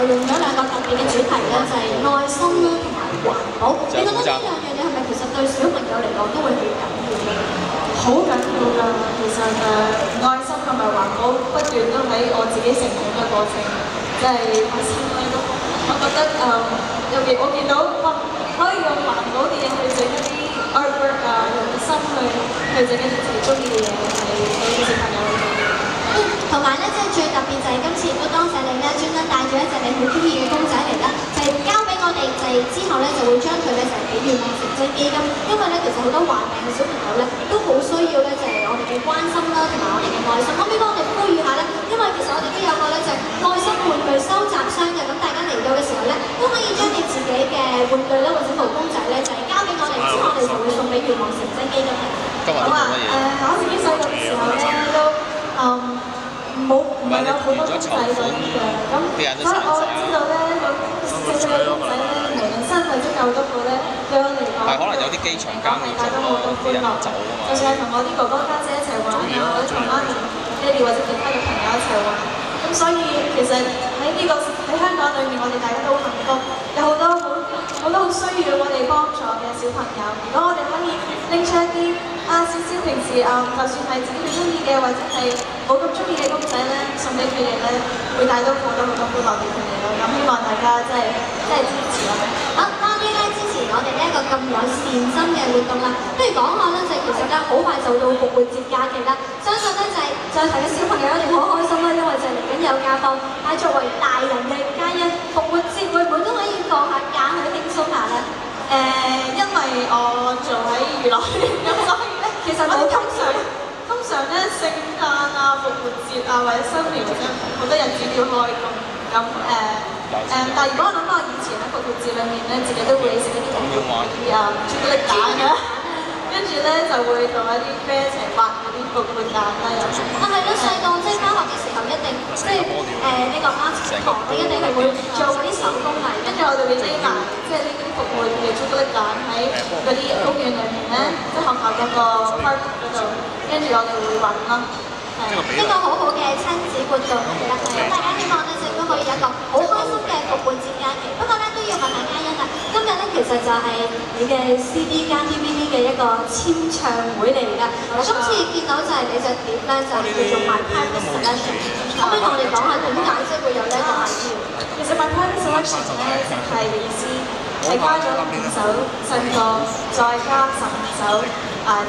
用咗兩個特別嘅主題咧，就係愛心啦同埋環保。你覺得呢兩樣嘢係咪其實對小朋友嚟講都會好緊要咧？好緊要㗎，其實愛心同埋環保不斷都喺我自己成長嘅過程，即係開心啦都。我覺得尤其我見到可以用環保嘅嘢去整一啲 artwork 啊，用個心去整一啲自己中意嘅嘢，係對啲小朋友好重要。同埋咧，即係最特別就係今次亦都多謝你咧，專登帶咗一隻你好中意嘅公仔嚟啦，就係交俾我哋，就係之後咧就會將佢咧就係俾願望成真基金，因為咧其實好多患病嘅小朋友咧都好需要咧就係我哋嘅關心啦，同埋我哋嘅愛心。可唔可以幫我哋呼籲下咧？因為其實我哋都有個咧就係愛心玩具收集箱嘅，咁大家嚟到嘅時候咧都可以將你自己嘅玩具啦或者毛公仔咧就係交俾我哋，之後我哋就會送俾願望成真基金。好啊，我自己細個嘅時候咧都唔係有好多公仔嗰啲嘅，咁所以我知道咧，細細個公仔咧，無論身體足夠多個咧，對我嚟講，可能有啲機場間會帶到好多歡樂。就算係同我啲哥哥家姐一齊玩啊，或者同媽咪、爹哋或者其他嘅朋友一齊玩，咁所以其實喺香港裏面，我哋大家都好幸福，有好多好需要我哋幫助嘅小朋友。如果我哋可以拎出一啲少少平時就算係自己最中意嘅，或者係冇咁中意嘅公仔咧，送俾佢哋咧，會帶到好多歡樂俾佢哋咯。咁希望大家真係支持我哋。好，多啲咧支持我哋呢一個咁有善心嘅活動啦。不如講下咧，就其實咧好快就到復活節假期啦。相信咧就係在場嘅小朋友一定好開心啦，因為就嚟緊有假放。但係作為大人嘅皆因，復活節會唔會都可以放下假去輕鬆下咧？因為我做喺娛樂圈，咁所以咧，其實我哋通常咧聖誕啊、復活節啊或者新年或者好多日子都要開工，咁但係如果我諗翻我以前喺復活節裏面咧，自己都會食一啲朱古力蛋嘅，跟住咧就會同一啲 friend 一齊畫嗰啲復活蛋啦。係咯，細個即係翻學嘅時候一定即係呢個啱堂，你一定係會做嗰啲手工藝，跟住我哋會匿埋即係呢啲復活嘅朱古力蛋喺嗰啲公園裏面咧，即係學校嗰個 park 嗰度，跟住我哋會揾咯。呢個好好嘅親子活動嚟啦，咁大家希望咧亦都可以有一個好開心嘅復活節假期。不過咧都要問下嘉欣啦，今日咧其實就係你嘅 CD 加 DVD 嘅一個簽唱會嚟㗎。今次見到就係你隻碟咧就叫做 My Private Selection， 可唔可以同我哋講下點解即係會有呢一個意義？其實 My Private Selection 咧係嘅意思係加咗5首新歌，再加15首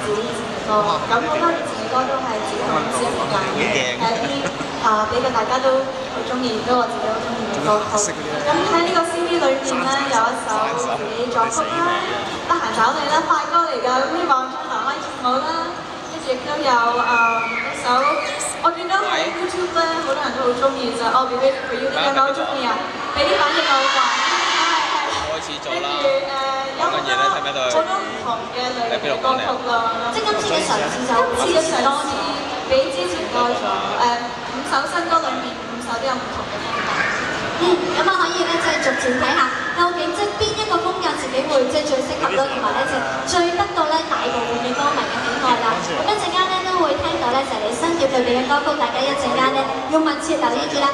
自己以前嘅歌。咁好多以前嘅歌都係自己好自然揀嘅，係一啲比較大家都好中意，都我自己好中意嘅歌曲。咁喺呢個 CD 裏面咧有一首自己作曲啦，得閒找你啦，快歌嚟㗎，咁希望將來可以跳舞啦。跟住亦都有一首，我見到喺 YouTube 咧好多人都好中意就I'll Be Waiting For You， 你係咪好中意啊？俾啲反應我話。跟住有好多唔同嘅類型嘅歌曲咯。即係今次嘅嘗試就比之前多咗5首新歌裏面5首都有唔同嘅風格。咁啊可以咧即係逐漸睇下，究竟即係邊一個風格自己會即係最適合啦，同埋咧就最得到咧大部分嘅歌迷嘅喜愛啦。咁一陣間咧都會聽到咧就係你新碟裏邊嘅歌曲，大家一陣間咧要密切留意住啦。